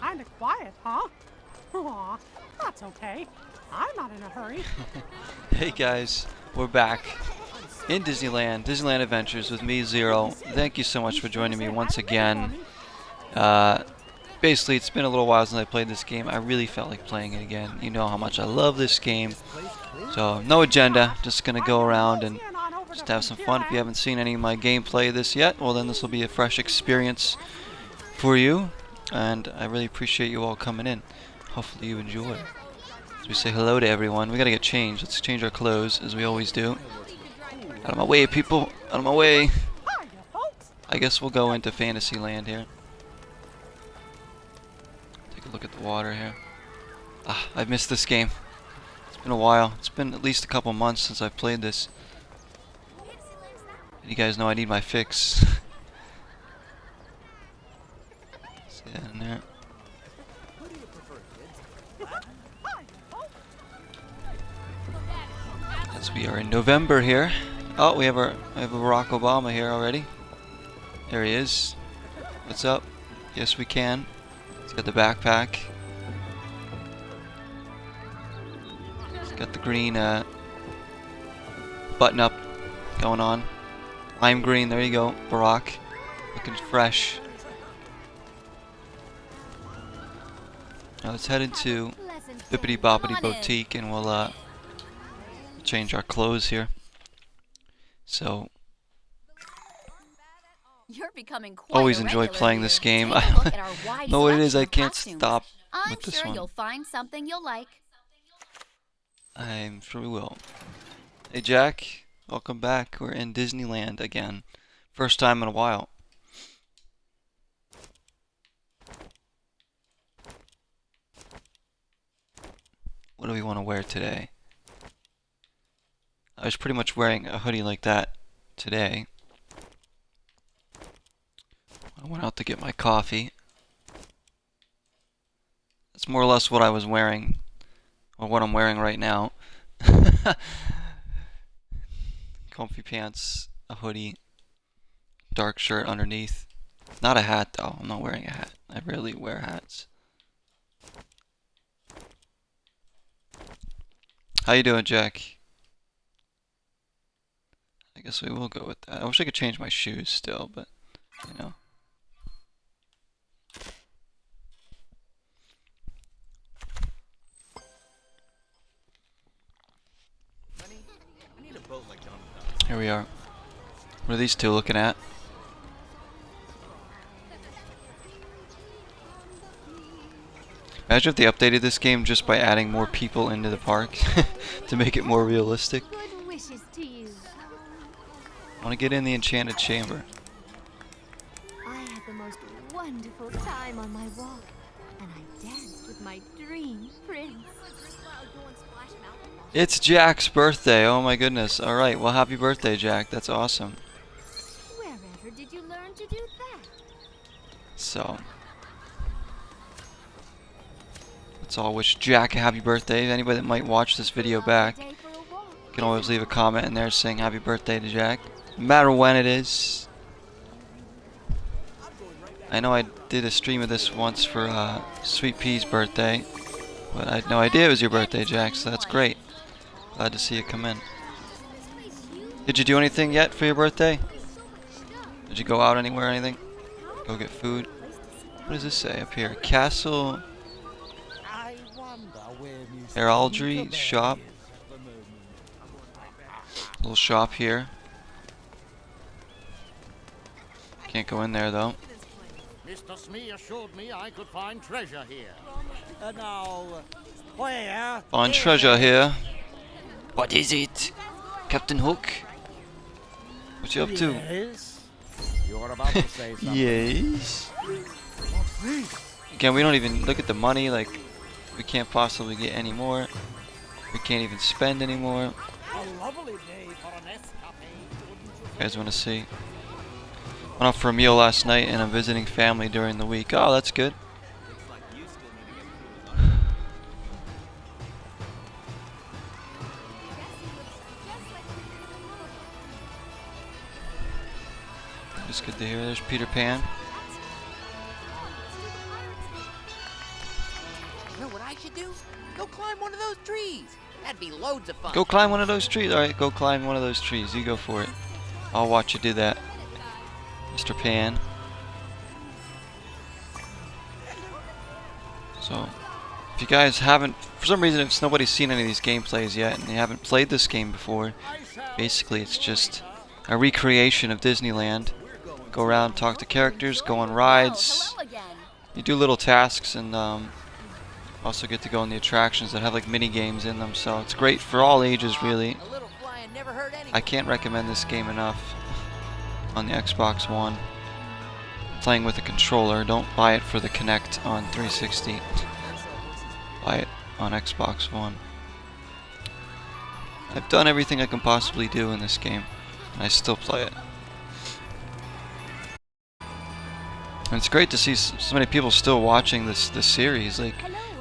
kinda quiet, huh? Aw, that's okay. I'm not in a hurry. Hey guys, we're back in Disneyland Adventures with me, Zero. Thank you so much for joining me once again. Basically, it's been a little while since I played this game. I really felt like playing it again. You know how much I love this game. So, no agenda, just gonna go around and just have some fun. If you haven't seen any of my gameplay of this yet, well then this will be a fresh experience for you. And I really appreciate you all coming in. Hopefully you enjoy. We say hello to everyone. We gotta get changed. Let's change our clothes as we always do. Out of my way, people. Out of my way. I guess we'll go into Fantasyland here. Take a look at the water here. Ah, I've missed this game. It's been a while. It's been at least a couple months since I've played this. You guys know I need my fix. See that in there? As we are in November here. Oh, we have a Barack Obama here already. There he is. What's up? Yes, we can. He's got the backpack. He's got the green button up going on. Lime green. There you go, Barack. Looking fresh. Now let's head into Bippity Boppity Boutique and we'll change our clothes here. So, always enjoy playing this game. I don't know what it is, I can't stop with this one. You'll find something you'll like. I'm sure we will. Hey Jack, welcome back. We're in Disneyland again. First time in a while. What do we want to wear today? I was pretty much wearing a hoodie like that today. I went out to get my coffee. That's more or less what I was wearing, or what I'm wearing right now. Comfy pants, a hoodie, dark shirt underneath. Not a hat though, I'm not wearing a hat. I rarely wear hats. How you doing, Jack? I guess we will go with that. I wish I could change my shoes still, but, you know. Here we are. What are these two looking at? Imagine if they updated this game just by adding more people into the park to make it more realistic. I want to get in the Enchanted Chamber. I had the most wonderful time on my walk, and I danced with my dream prince. It's Jack's birthday. Oh my goodness. Alright, well happy birthday, Jack. That's awesome. Wherever did you learn to do that? So, let's all wish Jack a happy birthday. Anybody that might watch this video back can always leave a comment in there saying happy birthday to Jack. No matter when it is. I know I did a stream of this once for Sweet Pea's birthday, but I had no idea it was your birthday, Jack, so that's great. Glad to see you come in. Did you do anything yet for your birthday? Did you go out anywhere or anything? Go get food? What does this say up here? Castle Heraldry Shop. Little shop here. Can't go in there though. Mr. Smee assured me I could find treasure here. Now, where? Find treasure here. What is it? Captain Hook? What you up to? Yes. You're about to say something. Yes. Again, we don't even look at the money. Like, we can't possibly get any more. We can't even spend any more. A lovely day for an escapade. You guys want to see? Went out for a meal last night and I'm visiting family during the week. Oh, that's good. It's good to hear. There's Peter Pan. know what I should do? Go climb one of those trees. That'd be loads of fun. Go climb one of those trees. Alright, go climb one of those trees. You go for it. I'll watch you do that, Mr. Pan. So, if you guys haven't, for some reason, if nobody's seen any of these gameplays yet, and you haven't played this game before, basically it's just a recreation of Disneyland. Go around, talk to characters, go on rides. You do little tasks, and also get to go on the attractions that have like mini games in them. So it's great for all ages, really. I can't recommend this game enough on the Xbox One. Playing with a controller. Don't buy it for the Kinect on 360. Buy it on Xbox One. I've done everything I can possibly do in this game, and I still play it. And it's great to see so many people still watching this series, like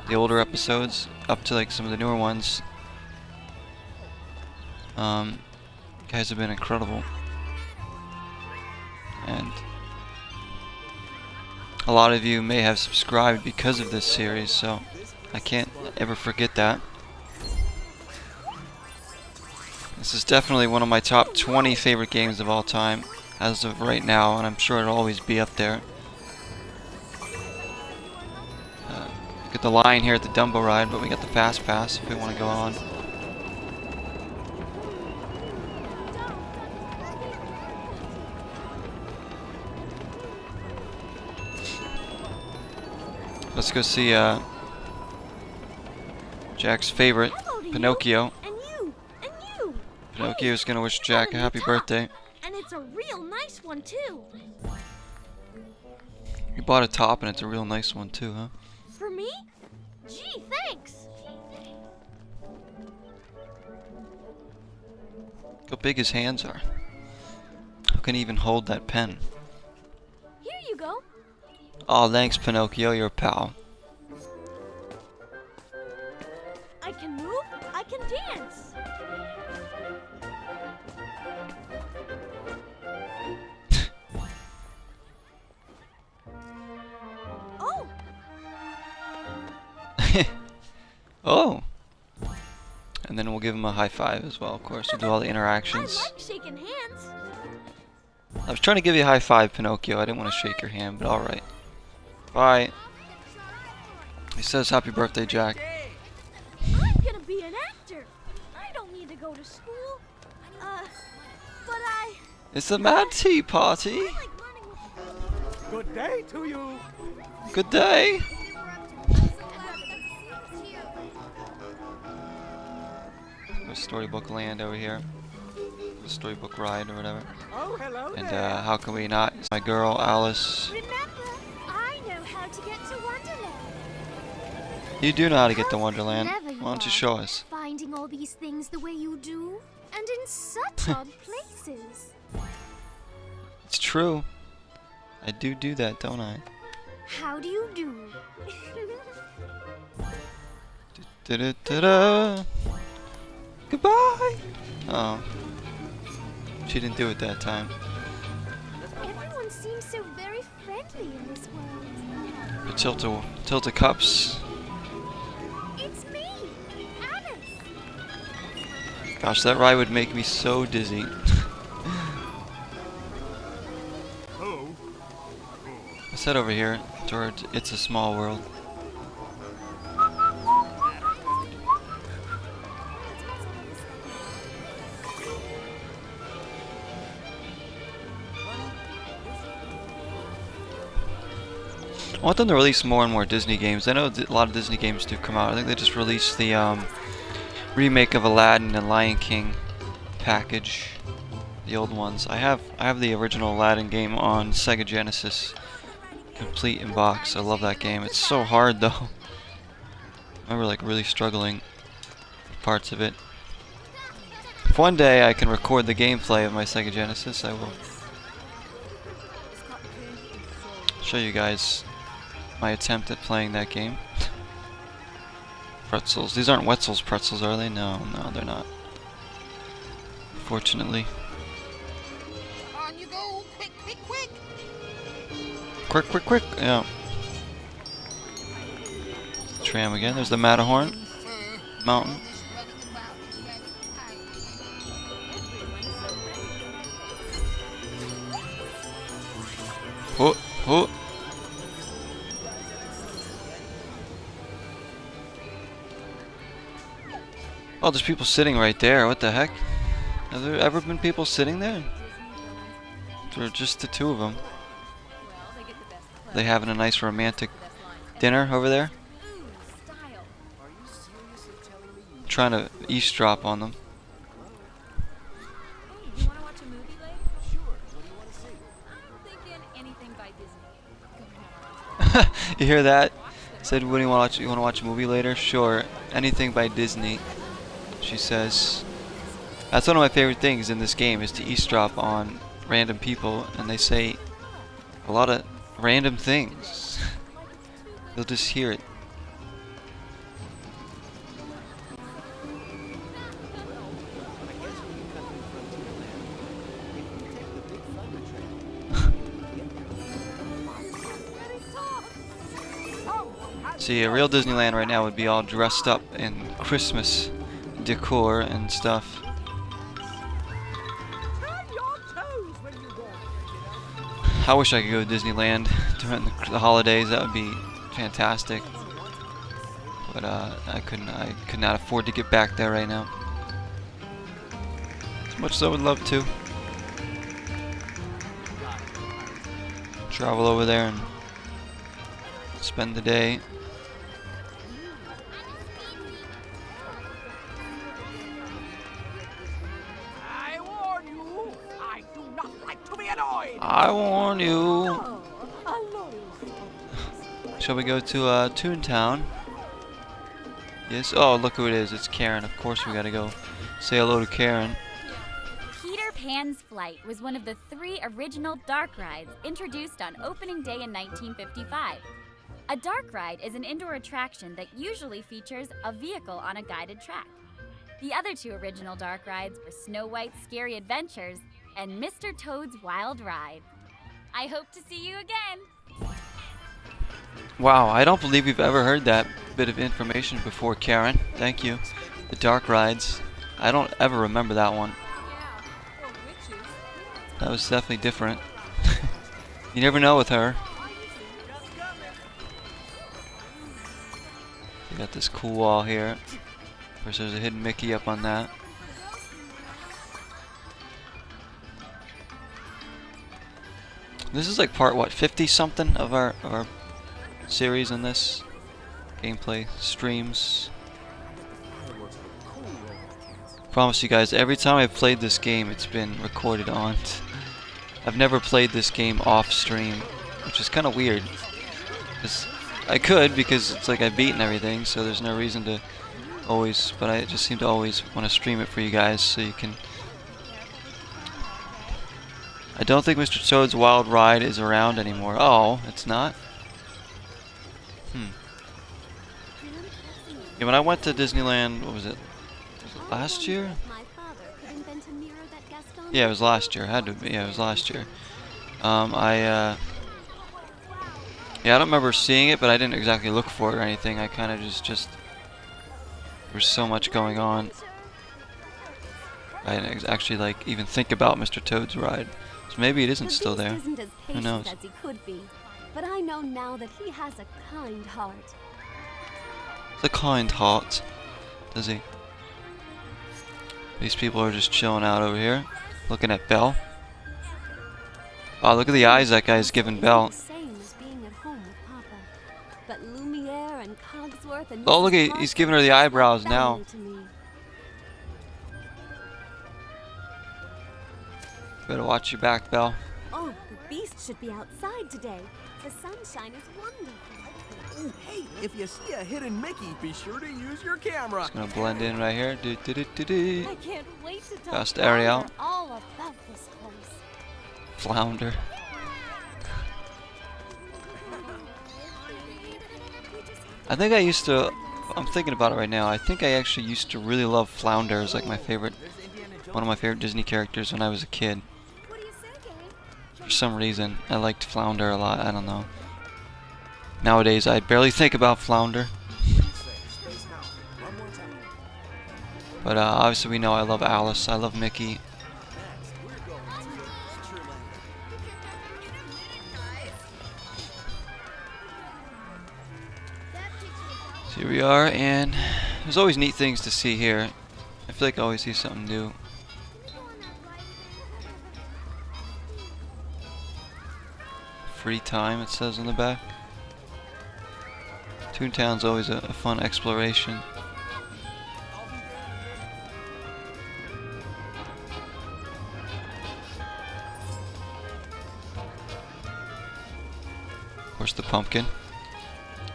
the older episodes up to like some of the newer ones. Guys have been incredible, and a lot of you may have subscribed because of this series, so I can't ever forget that. This is definitely one of my top 20 favorite games of all time as of right now, and I'm sure it'll always be up there. Get the line here at the Dumbo ride, but we got the fast pass if we want to go on. Let's go see Jack's favorite, Pinocchio. And you. Pinocchio's gonna wish Jack a happy birthday. And it's a real nice one too. You bought a top and it's a real nice one too, huh? For me? Gee, thanks. Look how big his hands are. How can he even hold that pen? Here you go. Aw, thanks Pinocchio, you're a pal. I can move, I can dance. Oh! Oh! And then we'll give him a high five as well, of course. We'll do all the interactions. I like shaking hands. I was trying to give you a high five, Pinocchio. I didn't want to shake your hand, but alright. Bye. He says happy birthday, Jack. I'm gonna be an actor. I don't need to go to school. But I It's a mad tea party. like learning with Good day to you. Good day. Storybook land over here. The storybook ride or whatever. Oh, hello And there. how can we not? It's my girl, Alice. Remember, I know how to get to Wonderland. You do know how to get to Wonderland. Clever you Why don't you are, show us? Finding all these things the way you do, and in such odd places. It's true. I do that, don't I? How do you do? Da-da-da-da. Goodbye! Oh. She didn't do it that time. Everyone seems so very friendly in this world. The tilt-a cups. It's me, Alice. Gosh, that ride would make me so dizzy. Let's head over here towards It's a Small World. I want them to release more and more Disney games. I know a lot of Disney games do come out. I think they just released the remake of Aladdin and Lion King package, the old ones. I have the original Aladdin game on Sega Genesis, complete in box. I love that game. It's so hard though. I remember like really struggling with parts of it. If one day I can record the gameplay of my Sega Genesis, I will show you guys my attempt at playing that game. Pretzels. These aren't Wetzel's pretzels, are they? No, they're not. Fortunately. On you go! Quick, quick, quick! Quick! Yeah. tram again. There's the Matterhorn mountain. Oh, oh. Oh, there's people sitting right there. What the heck? Have there ever been people sitting there? Or just the two of them? They having a nice romantic dinner over there? Trying to eavesdrop on them. Hey, you want to watch a movie later? Sure. What do you want to see? I'm thinking anything by Disney. You hear that? Said, what do you want to watch? You want to watch a movie later? Sure. Anything by Disney, she says. That's one of my favorite things in this game, is to eavesdrop on random people, and they say a lot of random things. You'll just hear it. See, a real Disneyland right now would be all dressed up in Christmas decor and stuff. I wish I could go to Disneyland during the holidays. That would be fantastic. But I could not afford to get back there right now. As much as I would love to. Travel over there and spend the day. I warn you. Shall we go to Toontown? Yes. Oh, look who it is. It's Karen. Of course we gotta go say hello to Karen. Peter Pan's Flight was one of the 3 original dark rides introduced on opening day in 1955. A dark ride is an indoor attraction that usually features a vehicle on a guided track. The other 2 original dark rides were Snow White's Scary Adventures and Mr. Toad's Wild Ride. I hope to see you again! Wow, I don't believe we've ever heard that bit of information before, Karen. Thank you. The dark rides. I don't ever remember that one. That was definitely different. You never know with her. We got this cool wall here. Of course, there's a hidden Mickey up on that. This is like part, what, 50 something of our series in this gameplay streams. Promise you guys, every time I've played this game, it's been recorded on. I've never played this game off stream, which is kind of weird. I could, because it's like I've beaten everything, so there's no reason to always, but I just seem to always want to stream it for you guys so you can. I don't think Mr. Toad's Wild Ride is around anymore. Oh, it's not? Yeah, when I went to Disneyland, what was it? Was it last year? Yeah, it was last year. It had to be. Yeah, it was last year. Yeah, I don't remember seeing it, but I didn't exactly look for it or anything. I kind of just there's so much going on. I didn't actually like even think about Mr. Toad's ride. So maybe it isn't still there. Who knows? As he could be, but I know now that he has a kind heart. The kind heart, does he? These people are just chilling out over here, looking at Belle. Oh, look at the eyes that guy's giving Belle. Oh, look, he's giving her the eyebrows now. Better watch your back, Belle. Oh, the beast should be outside today. The sunshine is wonderful. Ooh, hey, if you see a hidden Mickey, be sure to use your camera. It's gonna blend in right here. Do, do, do, do, do. I can't wait to tell Fast Ariel. all about this place. Flounder. I think I used to. I'm thinking about it right now. I think I actually used to really love Flounder as like my favorite, one of my favorite Disney characters when I was a kid. For some reason, I liked Flounder a lot. I don't know. Nowadays, I barely think about Flounder. But obviously we know I love Alice. I love Mickey. So here we are, and there's always neat things to see here. I feel like I always see something new. Free time, it says on the back. Toontown's always a fun exploration. Of course, the pumpkin.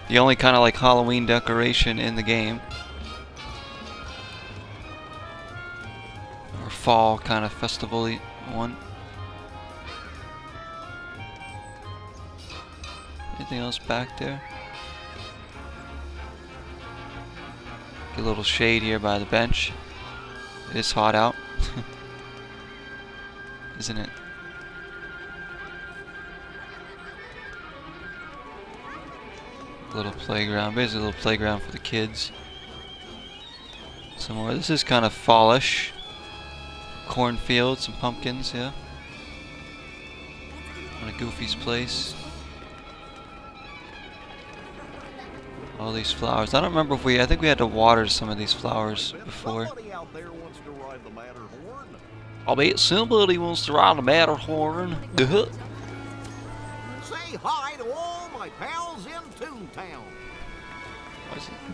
The only kind of like Halloween decoration in the game. Or fall kind of festival-y one. Anything else back there? Get a little shade here by the bench. It is hot out. Isn't it? Little playground, basically a little playground for the kids. Some more. This is kind of fallish. Cornfield, some pumpkins, yeah. On a Goofy's place. All these flowers. I don't remember if I think we had to water some of these flowers before. Somebody out there wants to ride the Matterhorn. I'll bet somebody wants to ride the Matterhorn. Duh. Say hi to all my pals in Toontown.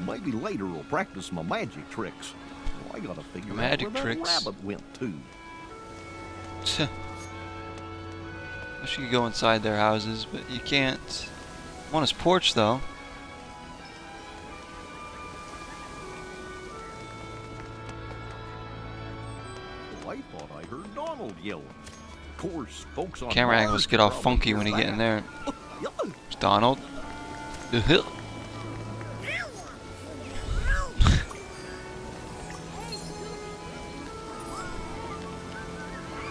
Maybe later we'll practice my magic tricks. Well, I gotta figure Magic out where tricks? that rabbit went to. Wish you could go inside their houses, but you can't. I'm on his porch though. Well, I thought I heard Donald yelling. Of course, folks on Camera Mars angles get all probably funky hear when you get that. in there. Yeah. It's Donald. Duh.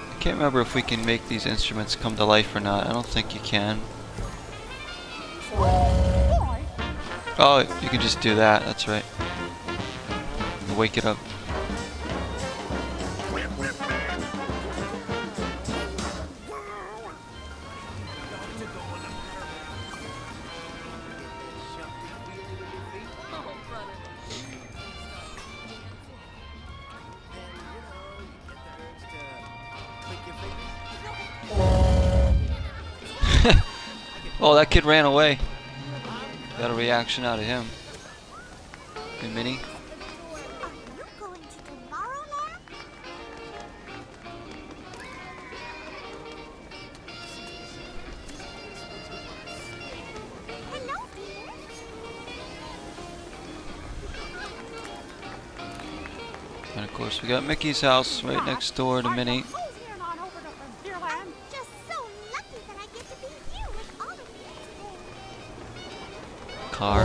I can't remember if we can make these instruments come to life or not. I don't think you can. Oh, you can just do that. That's right. Wake it up. Oh, that kid ran away. Got a reaction out of him. Hey, Minnie. Are you going to Tomorrowland? Hello, dear. And of course, we got Mickey's house right next door to Minnie. Who's here and on over to Frontierland? Just so lucky that I get to be here with all of you today. Car.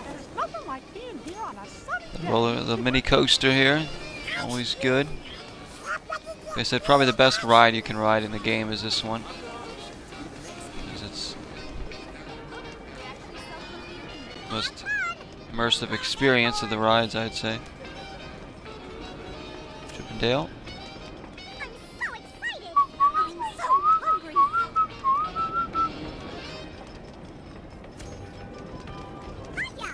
There's nothing like being here on a sunny day. The mini coaster here. Always good. Like I said, probably the best ride you can ride in the game is this one. Because it's the most immersive experience of the rides, I'd say. Chip and Dale. I'm so excited. I'm so hungry. Hiya!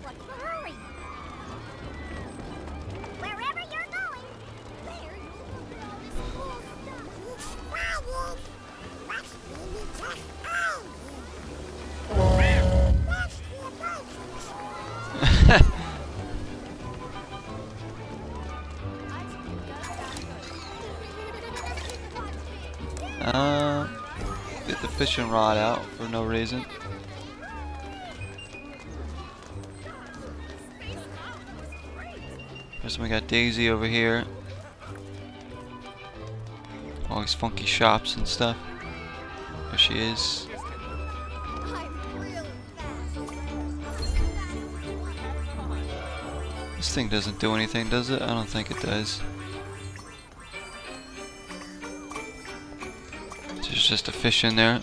What's the hurry? Wherever you're going, there you'll look at all this cool stuff. Let's really check out. That's the Get the fishing rod out for no reason. First we got Daisy over here. All these funky shops and stuff. There she is. This thing doesn't do anything, does it? I don't think it does. There's just a fish in there.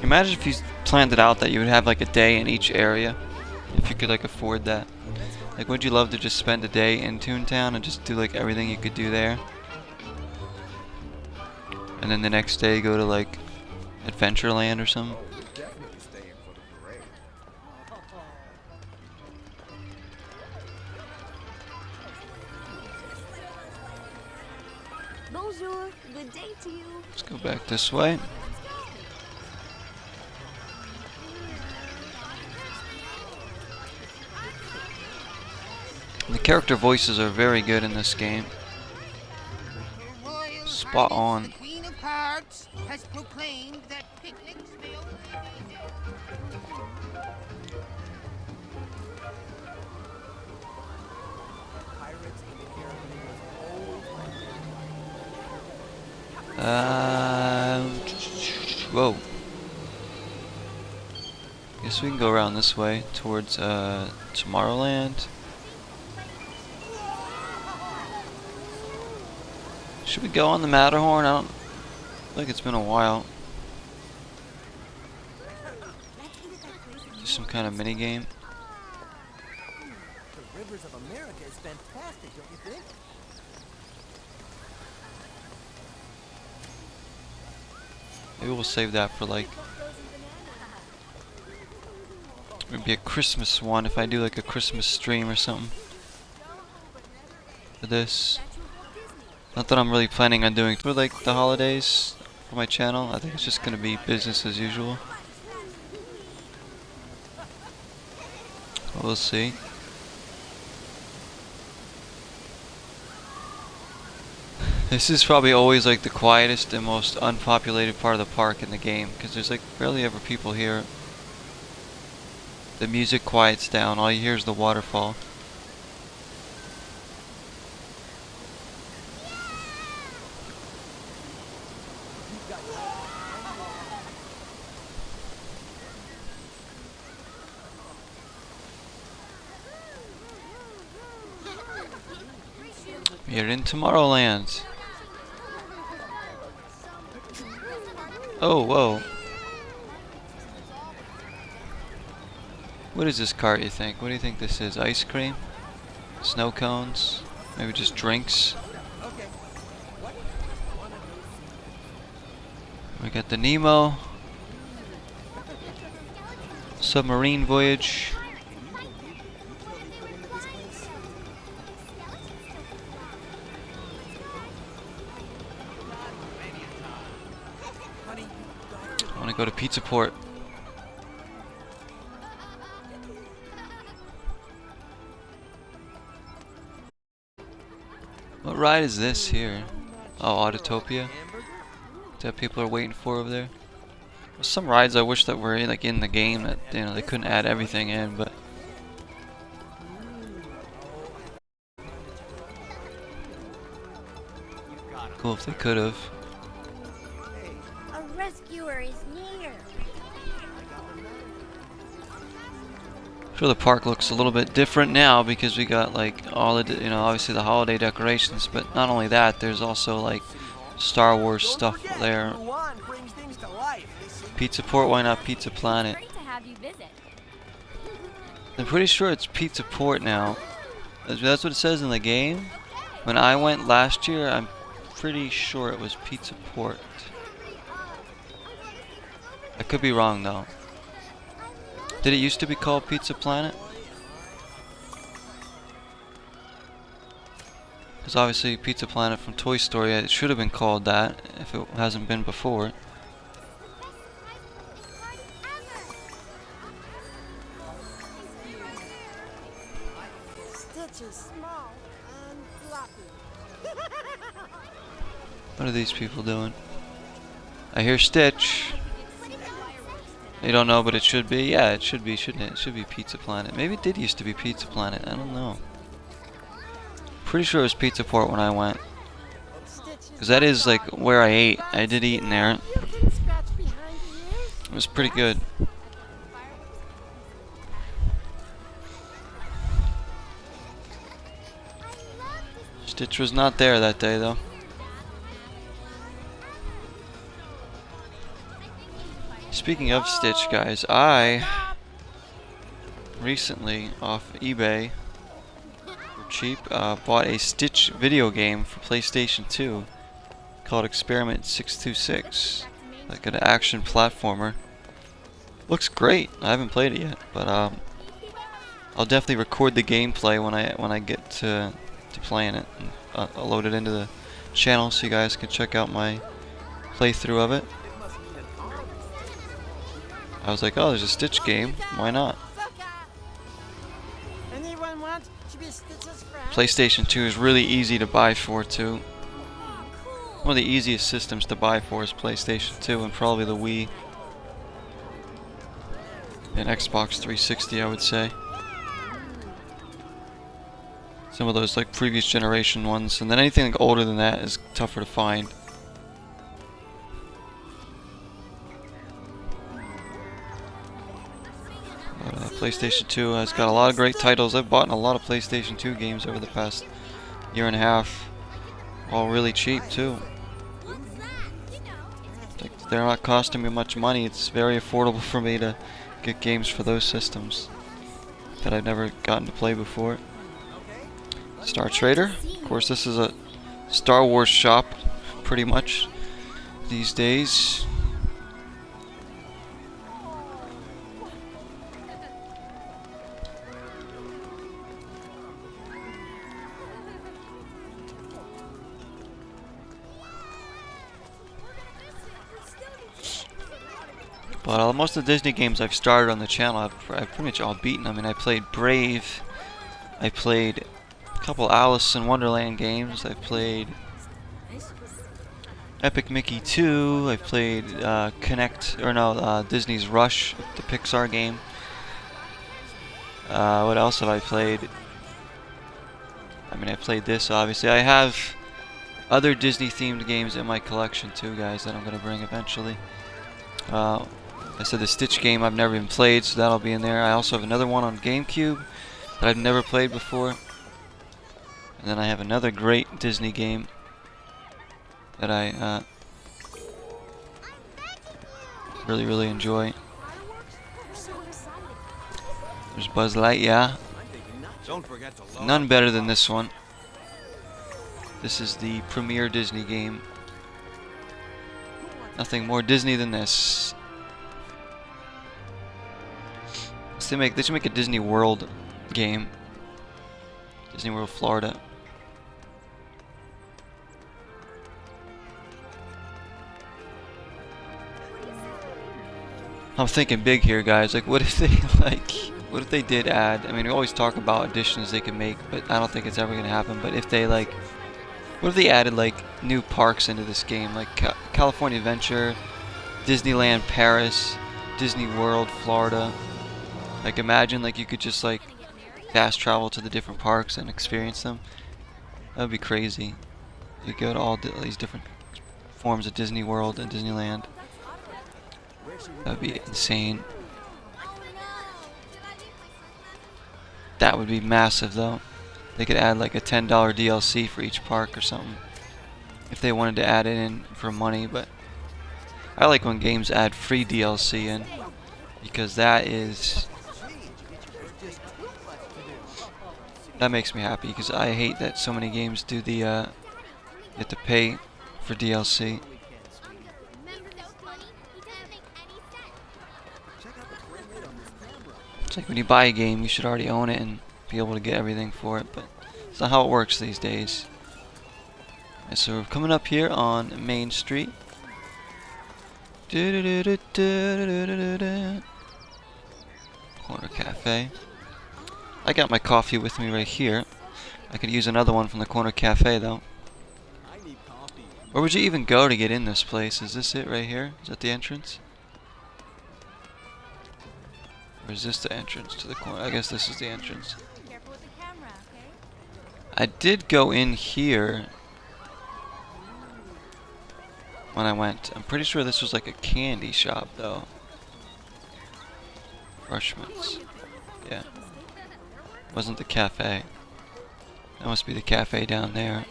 Imagine if you planned it out that you would have like a day in each area, if you could like afford that. Like, would you love to just spend a day in Toontown and just do like everything you could do there? And then the next day go to like Adventureland or something? Bonjour, good day to you. Let's go back this way. The character voices are very good in this game. Spot on. The Queen of Hearts has proclaimed that picnics may Whoa. Guess we can go around this way towards Tomorrowland. Should we go on the Matterhorn? I don't think it's been a while. Just some kind of mini game. The rivers of America is fantastic, don't you think? Maybe we'll save that for like maybe a Christmas one if I do like a Christmas stream or something for this. Not that I'm really planning on doing for like the holidays for my channel. I think it's just gonna be business as usual. We'll see. This is probably always like the quietest and most unpopulated part of the park in the game because there's like barely ever people here. The music quiets down, all you hear is the waterfall. We're in Tomorrowland. Oh, whoa. What is this cart, you think? What do you think this is? Ice cream? Snow cones? Maybe just drinks? We got the Nemo. Submarine voyage. I want to go to Pizza Port. What ride is this here? Oh, Autotopia. That people are waiting for over there. There's some rides I wish that were like in the game that they couldn't add everything in, but cool if they could have. A rescuer is near. I'm sure the park looks a little bit different now because we got like all the obviously the holiday decorations, but not only that, there's also like Star Wars stuff there. Pizza Port, why not Pizza Planet? Great to have you visit. I'm pretty sure it's Pizza Port now. That's what it says in the game. When I went last year, I'm pretty sure it was Pizza Port. I could be wrong though. Did it used to be called Pizza Planet? Because obviously Pizza Planet from Toy Story, it should have been called that if it hasn't been before. Stitch is small and floppy. What are these people doing? I hear Stitch. You don't know, but it should be. Yeah, it should be, shouldn't it? It should be Pizza Planet. Maybe it did used to be Pizza Planet. I don't know. Pretty sure it was Pizza Port when I went. Because that is like where I ate. I did eat in there. It was pretty good. Stitch was not there that day though. Speaking of Stitch, guys, I recently off eBay for cheap bought a Stitch video game for PlayStation 2 called Experiment 626, like an action platformer. Looks great. I haven't played it yet, but I'll definitely record the gameplay when I get to playing it. And, I'll load it into the channel so you guys can check out my playthrough of it. I was like, oh, there's a Stitch game. Why not? Anyone want to be Stitch's friend? PlayStation 2 is really easy to buy for too. One of the easiest systems to buy for is PlayStation 2 and probably the Wii and Xbox 360, I would say. Some of those like previous generation ones, and then anything like older than that is tougher to find. But, PlayStation 2 has got a lot of great titles. I've bought a lot of PlayStation 2 games over the past year and a half. All really cheap too. Like, they're not costing me much money. It's very affordable for me to get games for those systems that I've never gotten to play before. Star Trader. Of course, this is a Star Wars shop pretty much these days. But most of the Disney games I've started on the channel, I've pretty much all beaten. I mean, I played Brave, I played a couple Alice in Wonderland games, I've played Epic Mickey 2, I've played Disney's Rush, the Pixar game. What else have I played? I mean, I played this, obviously. I have other Disney-themed games in my collection too, guys, that I'm going to bring eventually. I said the Stitch game I've never even played, so that'll be in there. I also have another one on GameCube that I've never played before. And then I have another great Disney game that I really enjoy. There's Buzz Lightyear. None better than this one. This is the premier Disney game. Nothing more Disney than this. They should make a Disney World game. Disney World Florida. I'm thinking big here, guys. Like, what if they did add? I mean, we always talk about additions they can make, but I don't think it's ever gonna happen. But if they what if they added like new parks into this game, like California Adventure, Disneyland Paris, Disney World Florida? Like, imagine like you could just like fast travel to the different parks and experience them. That would be crazy. You go to all these different forms of Disney World and Disneyland. That would be insane. That would be massive though. They could add like a $10 DLC for each park or something, if they wanted to add it in for money. But I like when games add free DLC in, because that makes me happy, because I hate that so many games do the you have to pay for DLC. It's like when you buy a game, you should already own it and be able to get everything for it, but it's not how it works these days. Right, so we're coming up here on Main Street. Corner Cafe. I got my coffee with me right here. I could use another one from the Corner Cafe though. Where would you even go to get in this place? Is this it right here? Is that the entrance? Or is this the entrance to the corner? I guess this is the entrance. I did go in here when I went. I'm pretty sure this was like a candy shop though. Refreshments. Yeah. Wasn't the cafe. That must be the cafe down there.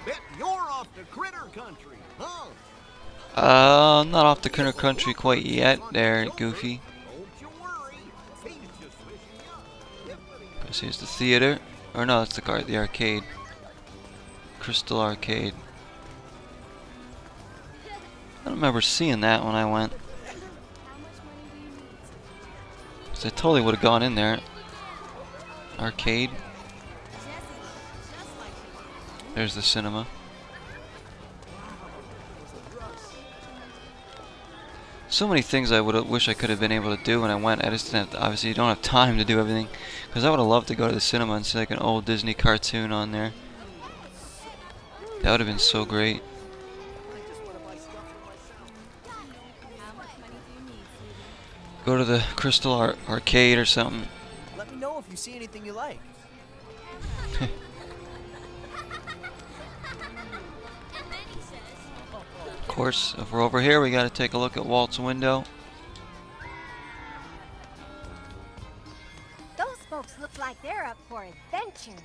Bet you're off to critter country, huh? Not off the Critter Country quite yet there, Goofy. Don't you worry. He's just fishing you. Guess here's the theater. Or no, it's the arcade. Crystal Arcade. I don't remember seeing that when I went. 'Cause I totally would have gone in there. Arcade. There's the cinema. So many things I wish I could have been able to do when I went. I just didn't have obviously you don't have time to do everything. Because I would have loved to go to the cinema and see like an old Disney cartoon on there. That would have been so great. Go to the Crystal Arcade or something. Let me know if you see anything you like. Of course, if we're over here, we got to take a look at Walt's window. Those folks look like they're up for adventure.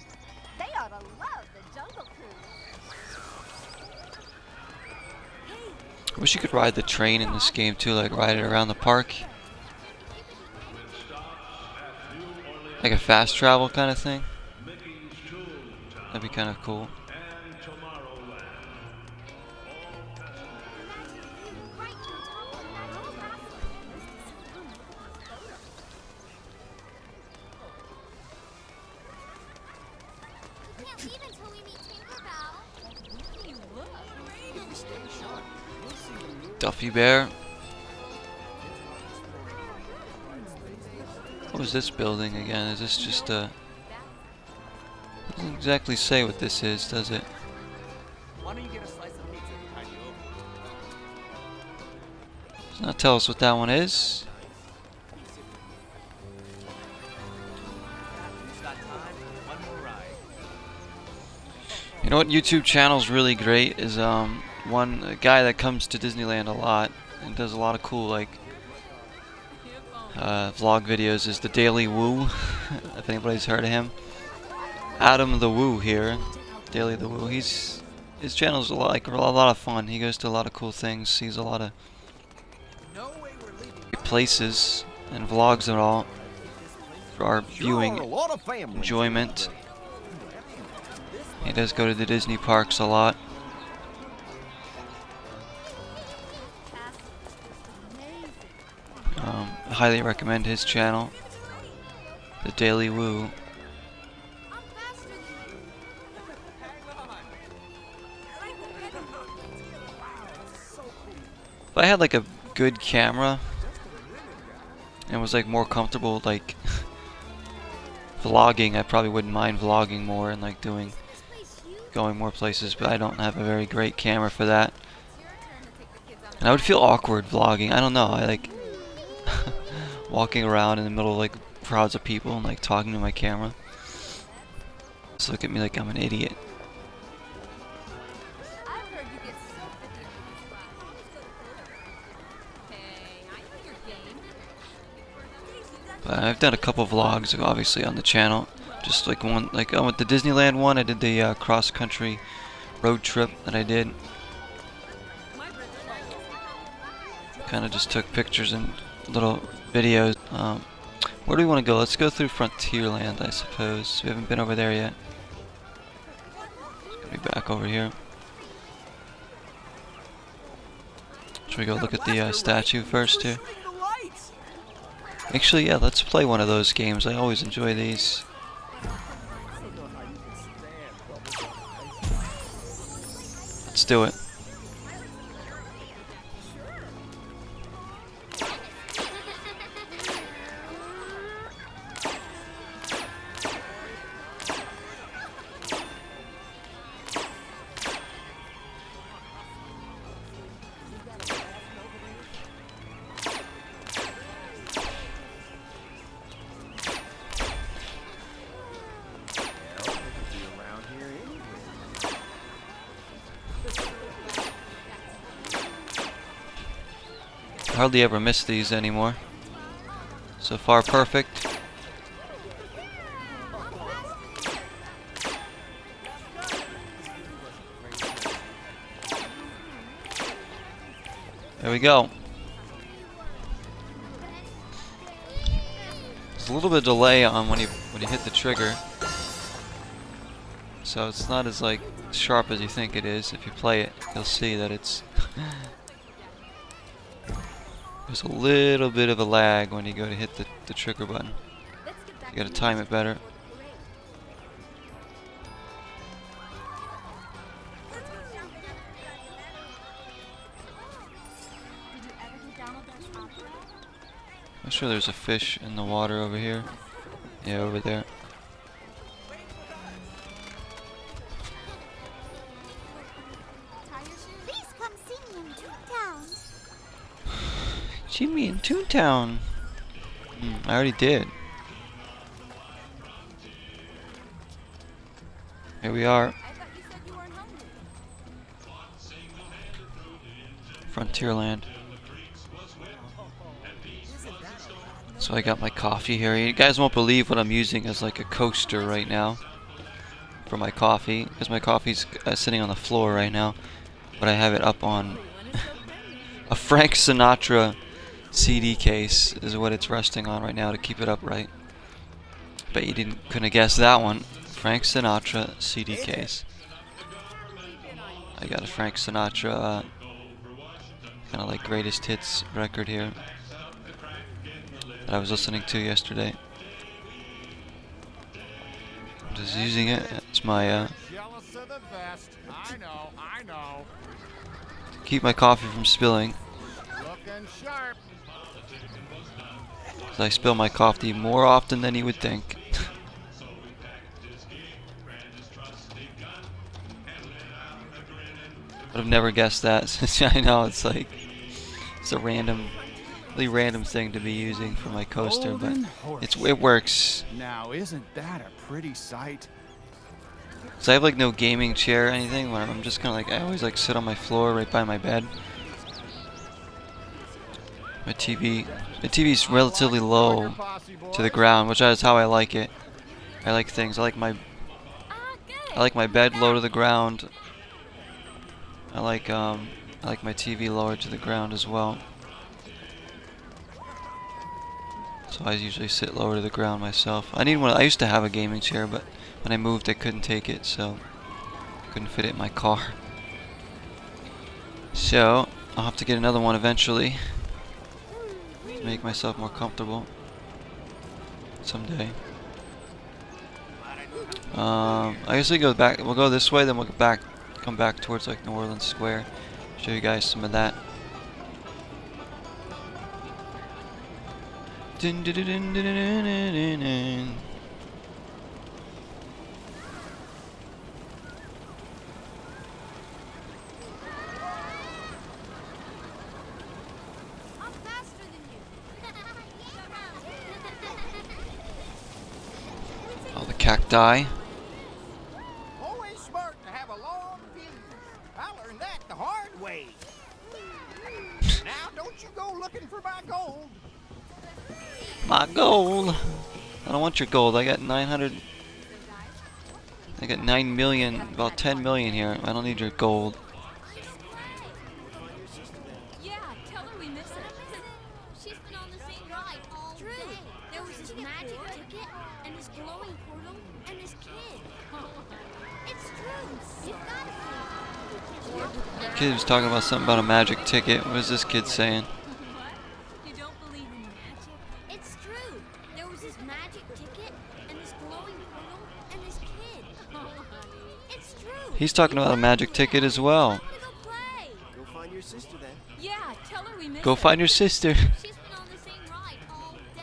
They ought to love the Jungle Cruise. I wish you could ride the train in this game too, like ride it around the park. Like a fast travel kind of thing. That'd be kind of cool. Duffy Bear. What was this building again? Is this just a... Doesn't exactly say what this is, does it? Why don't you get a slice of pizza behind you over? Does not tell us what that one is. Who's got time for one more ride? You know what YouTube channel's really great is a guy that comes to Disneyland a lot and does a lot of cool like vlog videos is the Daily Woo. If anybody's heard of him. Adam the Woo here. Daily the Woo. His channel's a lot of fun. He goes to a lot of cool things, sees a lot of places and vlogs and all for our viewing enjoyment. He does go to the Disney parks a lot. I highly recommend his channel, the Daily Woo. If I had like a good camera and was like more comfortable like vlogging, I probably wouldn't mind vlogging more and like going more places, but I don't have a very great camera for that. And I would feel awkward vlogging. I don't know. I like walking around in the middle of like crowds of people and like talking to my camera. Just look at me like I'm an idiot. But I've done a couple vlogs obviously on the channel. Just like one, like with the Disneyland one, I did the cross-country road trip that I did. Kind of just took pictures and little videos. Where do we want to go? Let's go through Frontierland, I suppose. We haven't been over there yet. Let's be back over here. Should we go look at the statue first here? Actually, yeah, let's play one of those games. I always enjoy these. Let's do it. Hardly ever miss these anymore. So far, perfect. There we go. There's a little bit of delay on when you hit the trigger, so it's not as like sharp as you think it is. If you play it, you'll see that it's there's a little bit of a lag when you go to hit the trigger button. You gotta time it better. I'm sure there's a fish in the water over here. Yeah, over there. Please come see me in Toontown. See me in Toontown. I already did. Here we are. Frontierland. So I got my coffee here. You guys won't believe what I'm using as like a coaster right now for my coffee, because my coffee's sitting on the floor right now, but I have it up on a Frank Sinatra CD case is what it's resting on right now to keep it upright. Bet you couldn't have guessed that one. Frank Sinatra CD case. I got a Frank Sinatra kind of like greatest hits record here that I was listening to yesterday. I'm just using it. It's my Jealous of the best. I know. to keep my coffee from spilling. Looking sharp. 'Cause I spill my coffee more often than you would think. But I've never guessed that, since I know it's like it's a really random thing to be using for my coaster, but it works. Now, isn't that a pretty sight? So I have like no gaming chair or anything. Where I'm just kind of like I always like sit on my floor right by my bed. My TV's relatively low to the ground, which is how I like it. I like things. I like my bed low to the ground. I like my TV lower to the ground as well. So I usually sit lower to the ground myself. I need one. I used to have a gaming chair, but when I moved, I couldn't take it, so I couldn't fit it in my car. So I'll have to get another one eventually to make myself more comfortable someday. I guess we go back. We'll go this way, then we'll come back towards like New Orleans Square. Show you guys some of that. Dun, dun, dun, dun, dun, dun, dun, dun. I'm faster than you. All the cacti. Always smart to have a long fuse. I learned that the hard way. Now, don't you go looking for my gold. My gold. I don't want your gold. I got 900. I got 9 million, about 10 million here. I don't need your gold. Yeah, tell her we miss her. She's been on the same ride all day. There was this magic ticket, and this glowing portal, and this kid. It's true. You've got to see. Kid was talking about something about a magic ticket. What is this kid saying? You don't believe in magic? It's true. There was this magic ticket, and this glowing portal, and this kid. It's true. He's talking about a magic ticket as well. Go play. Go find your sister then. Yeah, tell her we miss Go her. find your sister. She's been on the same ride all day.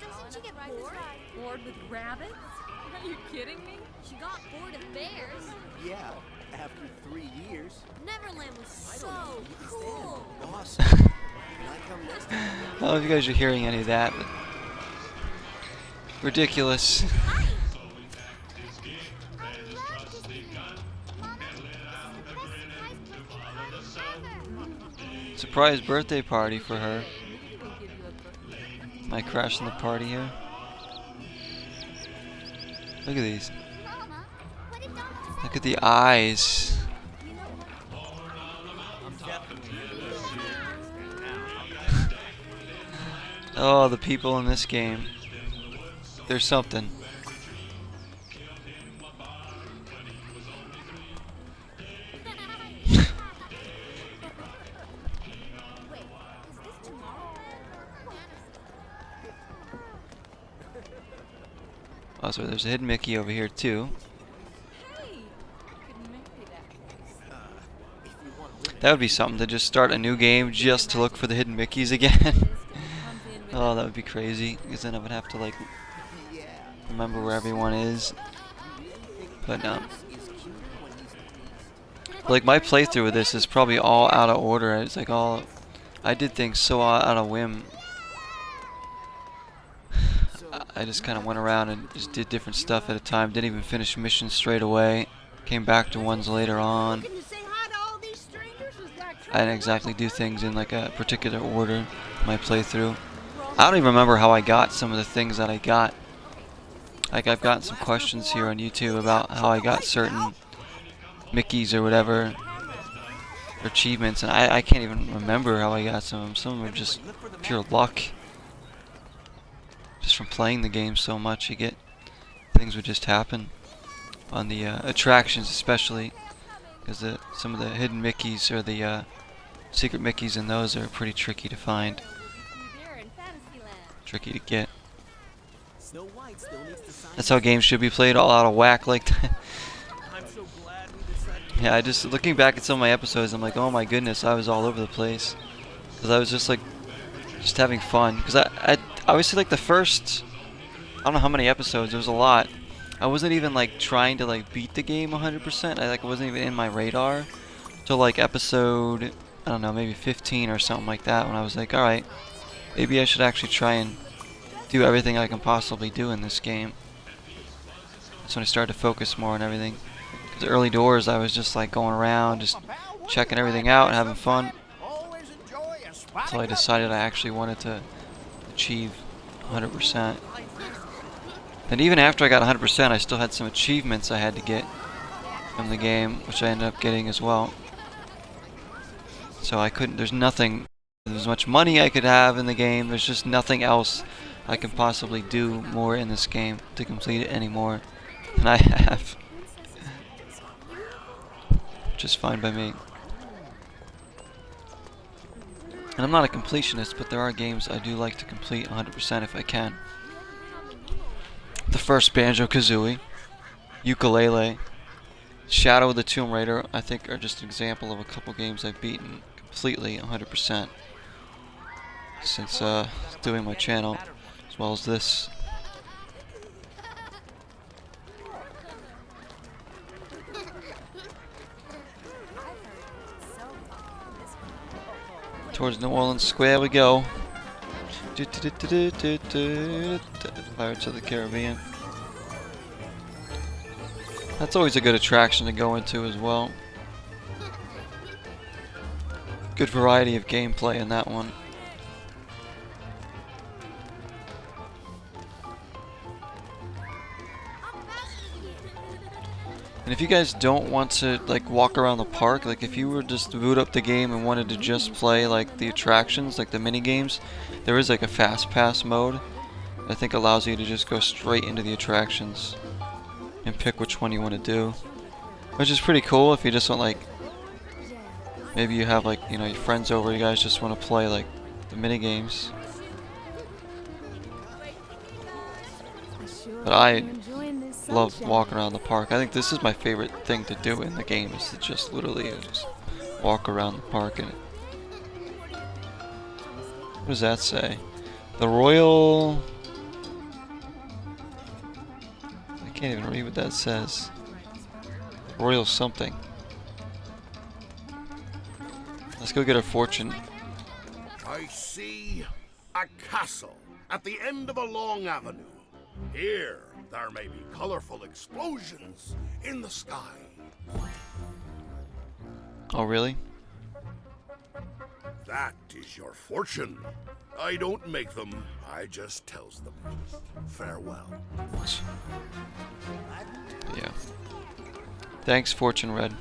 Doesn't she get bored? Bored with rabbits? Are you kidding me? She got bored of bears. Yeah, after 3 years. Neverland was so cool. Awesome. Can I come next time? I don't know if you guys are hearing any of that, but ridiculous. I love Disneyland. Mama, this is the best surprise birthday party ever. Surprise birthday party for her. Am I crashing the party here? Look at these. Look at the eyes. Oh, the people in this game. There's something. Oh, so there's a hidden Mickey over here too. That would be something to just start a new game just to look for the hidden Mickeys again. Oh, that would be crazy, because then I would have to like remember where everyone is. But like my playthrough with this is probably all out of order. It's like all I did things so out of whim. I just kind of went around and just did different stuff at a time. Didn't even finish missions straight away. Came back to ones later on. I didn't exactly do things in like a particular order. My playthrough. I don't even remember how I got some of the things that I got. Like I've gotten some questions here on YouTube about how I got certain Mickeys or whatever, or achievements, and I can't even remember how I got some of them. Some of them are just pure luck. Just from playing the game so much, you get things would just happen on the attractions, especially because some of the hidden Mickeys or the secret Mickeys in those are pretty tricky to find, tricky to get. That's how games should be played, all out of whack like that. Yeah, I just looking back at some of my episodes, I'm like, oh my goodness, I was all over the place because I was just like just having fun. Because I obviously like the first, I don't know how many episodes, it was a lot. I wasn't even like trying to like beat the game 100%. I like wasn't even in my radar till like episode, I don't know, maybe 15 or something like that, when I was like, all right, maybe I should actually try and do everything I can possibly do in this game. That's when I started to focus more on everything. Because early doors, I was just like going around, just checking everything out and having fun. Until I decided I actually wanted to achieve 100%. And even after I got 100%, I still had some achievements I had to get from the game, which I ended up getting as well. So I couldn't, there's much money I could have in the game, there's just nothing else I can possibly do more in this game to complete it anymore than I have. Which is fine by me. And I'm not a completionist, but there are games I do like to complete 100% if I can. The first Banjo-Kazooie, Ukulele, Shadow of the Tomb Raider, I think are just an example of a couple games I've beaten completely 100% since doing my channel, as well as this. Towards New Orleans Square we go. Pirates of the Caribbean. That's always a good attraction to go into as well. Good variety of gameplay in that one. And if you guys don't want to like walk around the park, like if you were just to boot up the game and wanted to just play like the attractions, like the mini games, there is like a fast pass mode that I think allows you to just go straight into the attractions and pick which one you want to do, which is pretty cool if you just want like, maybe you have like, you know, your friends over, you guys just want to play like the mini games. But I love walking around the park. I think this is my favorite thing to do in the game, is to just literally just walk around the park. And what does that say? The Royal... I can't even read what that says. Royal something. Let's go get our fortune. I see a castle at the end of a long avenue. Here, there may be colorful explosions in the sky. Oh, really? That is your fortune. I don't make them, I just tells them. Farewell. Yeah. Thanks, Fortune Red.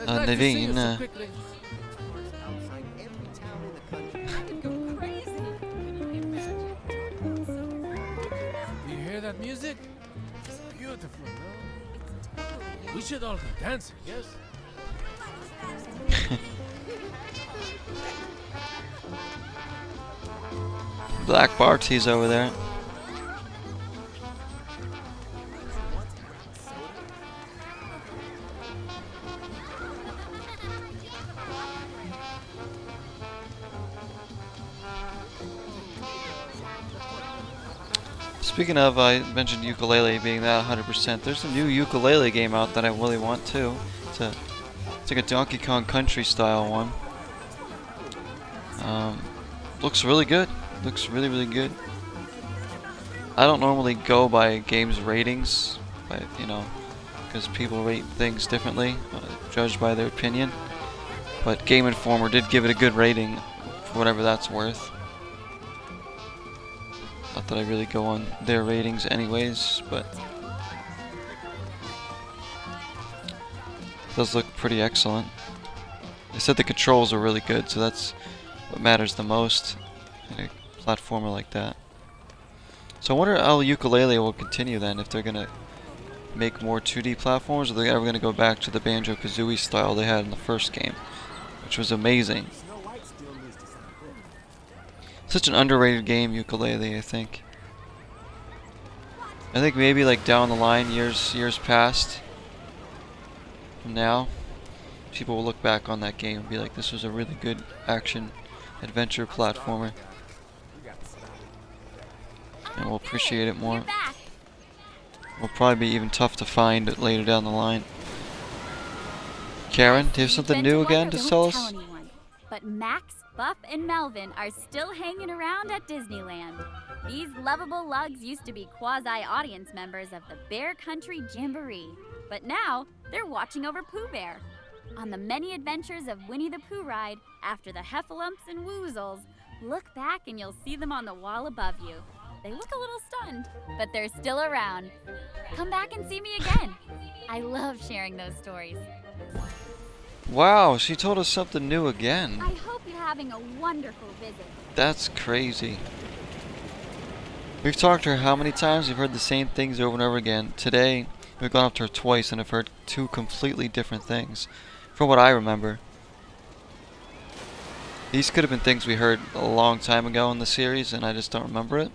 Naveen, Outside every town in the country. I'd go crazy. You hear that music? It's beautiful, no? We should all go dancing, yes? Black Barty's over there. Speaking of, I mentioned ukulele being that 100%. There's a new ukulele game out that I really want too. It's like a Donkey Kong Country style one. Looks really good. Looks really, really good. I don't normally go by games ratings, but you know, because people rate things differently, judged by their opinion. But Game Informer did give it a good rating, for whatever that's worth. Not that I really go on their ratings anyways, but it does look pretty excellent. They said the controls are really good, so that's what matters the most in a platformer like that. So I wonder how ukulele will continue then, if they're gonna make more 2D platforms, or they're ever gonna go back to the Banjo-Kazooie style they had in the first game, which was amazing. Such an underrated game, ukulele, I think. I think maybe like down the line, years past from now, people will look back on that game and be like, this was a really good action adventure platformer. And we'll appreciate it more. Will probably be even tough to find later down the line. Karen, do you have something new again to tell us? But Max, Buff, and Melvin are still hanging around at Disneyland. These lovable lugs used to be quasi-audience members of the Bear Country Jamboree, but now they're watching over Pooh Bear. On the many adventures of Winnie the Pooh ride, after the Heffalumps and Woozles, look back and you'll see them on the wall above you. They look a little stunned, but they're still around. Come back and see me again. I love sharing those stories. Wow, she told us something new again. I hope you're having a wonderful visit. That's crazy. We've talked to her how many times? We've heard the same things over and over again. Today, we've gone up to her twice and have heard two completely different things, from what I remember. These could have been things we heard a long time ago in the series, and I just don't remember it.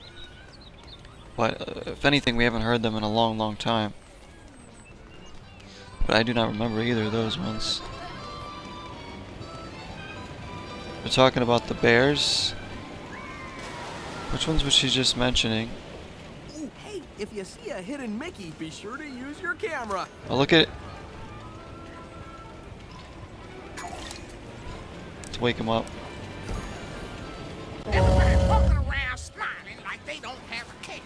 But if anything, we haven't heard them in a long, long time. But I do not remember either of those ones. We're talking about the bears. Which ones was she just mentioning? Ooh, hey, if you see a hidden Mickey, be sure to use your camera. Oh, look at it. Let's wake him up. Everybody walking around smiling like they don't have a cake.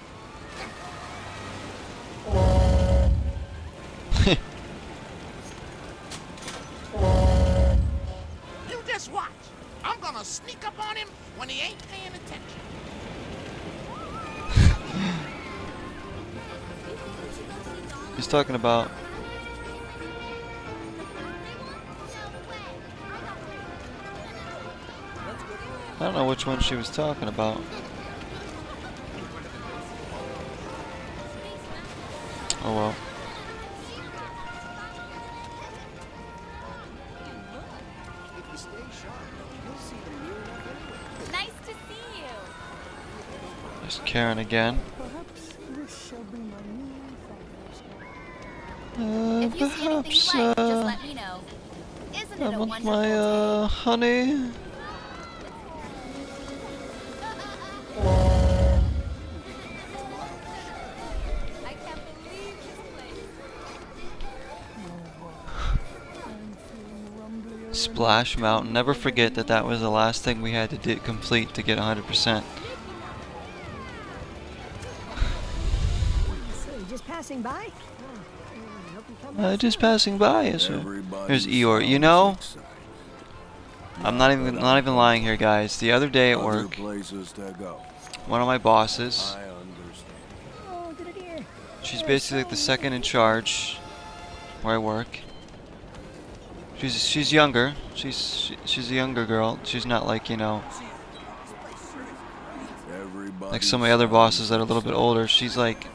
You just watch. I'm gonna sneak up on him when he ain't paying attention. He's talking about... I don't know which one she was talking about. Oh well. Nice to see you. There's Karen again. If you see anything you like, just let me know. Isn't it a want wonderful my honey. I can't believe this place. Splash Mountain. Never forget that that was the last thing we had to complete to get 100%. So, just passing by? Just passing by. So here's Eeyore. You know, I'm not even lying here, guys. The other day at work, one of my bosses, she's basically like the second in charge where I work. She's younger. She's a younger girl. She's not like, you know, like some of my other bosses that are a little bit older. She's like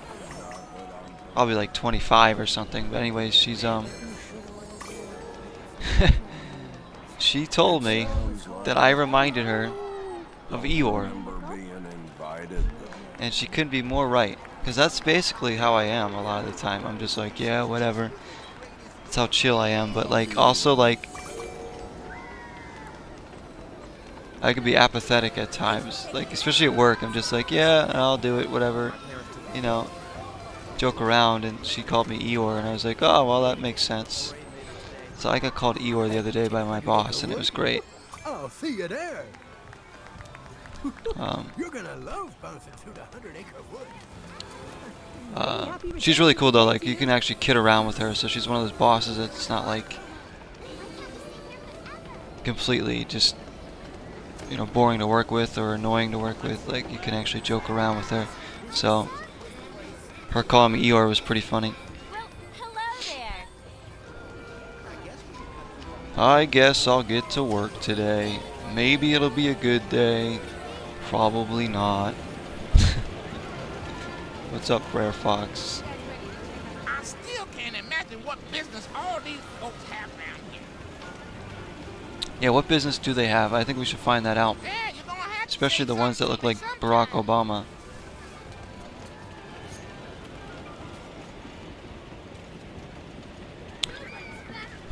probably like 25 or something. But anyways, she's she told me that I reminded her of Eeyore, and she couldn't be more right. Because that's basically how I am a lot of the time. I'm just like, yeah, whatever. That's how chill I am. But like, also like, I could be apathetic at times. Like, especially at work, I'm just like, yeah, I'll do it, whatever. You know, joke around. And she called me Eeyore, and I was like, oh, well, that makes sense. So I got called Eeyore the other day by my boss, and it was great. Oh, see you there. You're gonna love bouncing through the 100-acre wood. She's really cool though. Like, you can actually kid around with her. So she's one of those bosses that's not like completely just, you know, boring to work with or annoying to work with. Like, you can actually joke around with her. So her calling me Eeyore was pretty funny. Well, hello there. I guess I'll get to work today. Maybe it'll be a good day. Probably not. What's up, Rare Fox? I still can't imagine what business all these folks have down here. Yeah, what business do they have? I think we should find that out. Yeah, you're gonna have to Especially say the ones that look like something Barack sometime. Obama.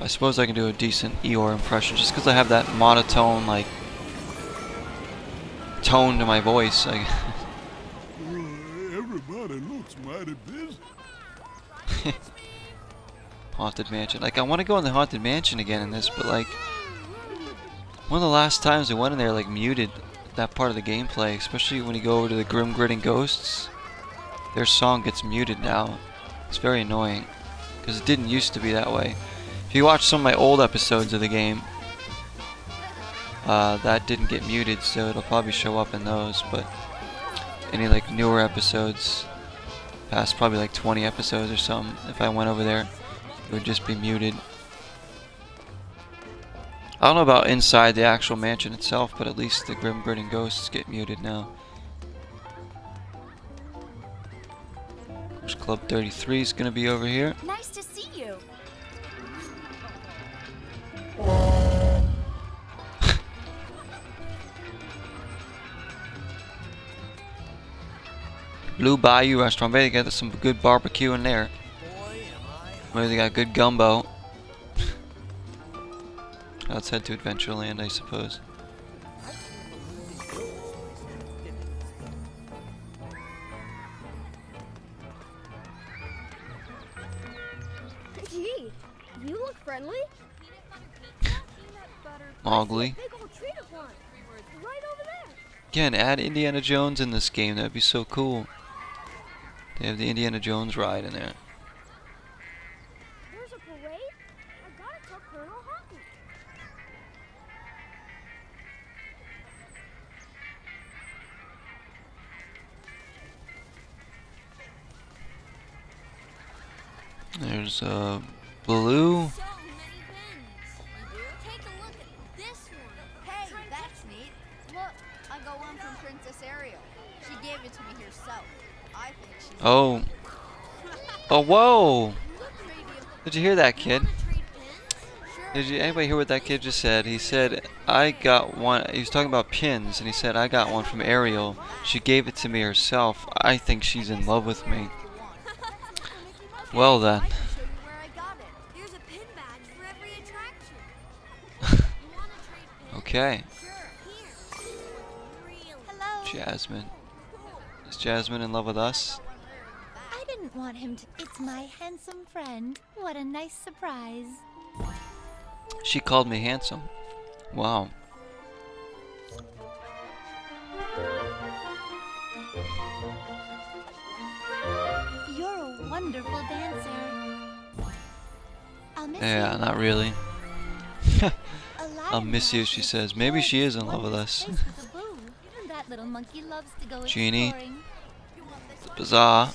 I suppose I can do a decent Eeyore impression just because I have that monotone, like, tone to my voice. Like, Everybody looks mighty busy. Haunted Mansion. Like, I want to go in the Haunted Mansion again in this, but like, one of the last times we went in there, like, muted that part of the gameplay, especially when you go over to the Grim Gritting Ghosts. Their song gets muted now. It's very annoying because it didn't used to be that way. If you watch some of my old episodes of the game, that didn't get muted, so it'll probably show up in those. But any like newer episodes, past probably like 20 episodes or something, if I went over there, it would just be muted. I don't know about inside the actual mansion itself, but at least the Grim Gritting Ghosts get muted now. Of course, Club 33 is going to be over here. Nice to see you. Blue Bayou Restaurant. Maybe they got some good barbecue in there. Maybe they got good gumbo. Let's head to Adventureland, I suppose. Gee, you look friendly. Mowgli. Big old tree to climb. Right over there. Again, add Indiana Jones in this game. That'd be so cool. They have the Indiana Jones ride in there. There's a parade? I gotta tell Colonel Hoppy. There's Blue. So many pins. You do? Take a look at this one. Hey, that's neat. Look, I got one from Princess Ariel. She gave it to me herself. I think she's Oh. Oh, whoa! Did you hear that, kid? Did you anybody hear what that kid just said? He said, I got one. He was talking about pins, and he said, I got one from Ariel. She gave it to me herself. I think she's in love with me. Well then. There's a pin badge for every attraction. You want to trade pins? Okay. Sure. Here. Hello. Jasmine. Is Jasmine in love with us? I didn't want him to. It's my handsome friend. What a nice surprise. She called me handsome. Wow. You're a wonderful dancer. Yeah, not really. I'll miss you, she says. Maybe she is in love with us. That little monkey loves to go Genie. exploring. Bizarre.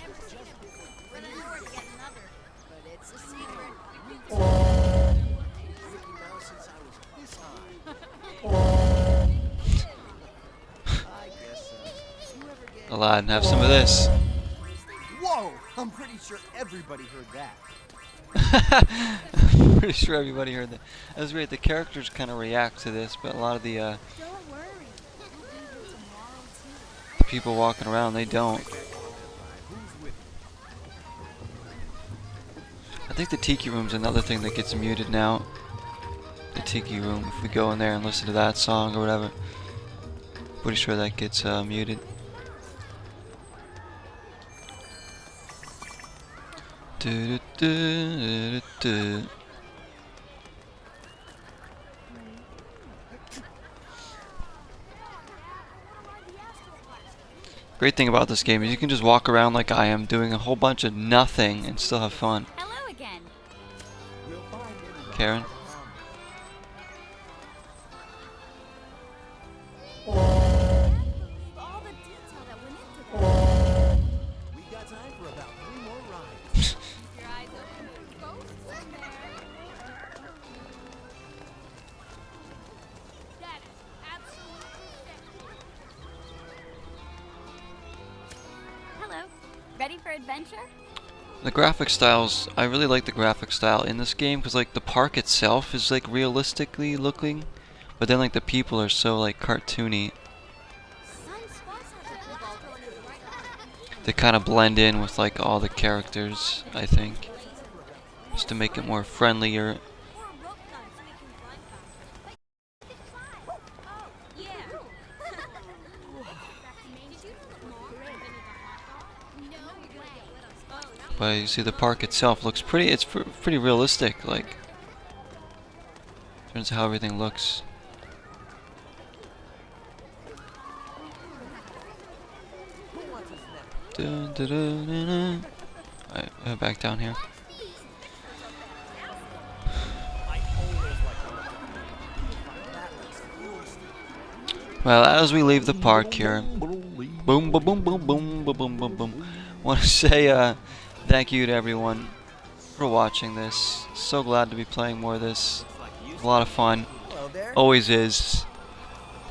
Aladdin, have some of this. Whoa! I'm pretty sure everybody heard that. I'm pretty sure everybody heard that. That was great. The characters kind of react to this, but a lot of the people walking around, they don't. I think the Tiki Room's another thing that gets muted now. The Tiki Room, if we go in there and listen to that song or whatever, pretty sure that gets muted. Do, do, do, do, do. Great thing about this game is you can just walk around like I am, doing a whole bunch of nothing and still have fun. Hello again. Karen? We got time for about 3 more rides. Your eyes open. Ghosts in there. That is absolutely perfect. Hello. Ready for adventure? The graphic styles, I really like the graphic style in this game because like the park itself is like realistically looking, but then like the people are so like cartoony. They kind of blend in with like all the characters, I think, just to make it more friendlier. But you see the park itself looks pretty, it's pretty realistic, like, in terms of how everything looks. Dun, dun, dun, dun, dun. Alright, back down here. Well, as we leave the park here, boom, boom, boom, boom, boom, boom, boom, boom, boom. Want to say thank you to everyone for watching this. So glad to be playing more of this. It's a lot of fun. Always is.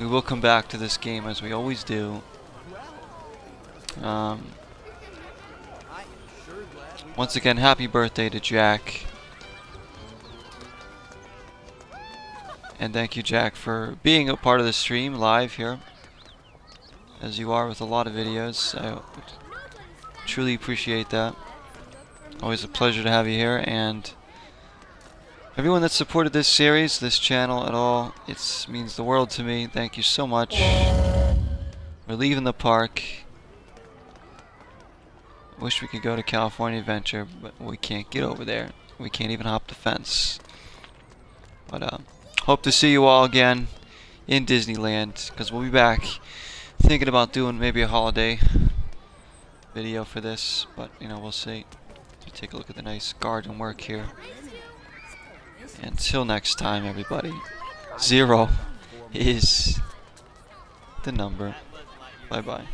We will come back to this game as we always do. Once again, happy birthday to Jack. And thank you, Jack, for being a part of the stream live here, as you are with a lot of videos. I truly appreciate that. Always a pleasure to have you here, and everyone that supported this series, this channel at all, it means the world to me. Thank you so much. We're leaving the park. Wish we could go to California Adventure, but we can't get over there. We can't even hop the fence. But hope to see you all again in Disneyland, because we'll be back. Thinking about doing maybe a holiday video for this, but you know, we'll see. Take a look at the nice garden work here. Until next time, everybody, 0 is the number. Bye bye.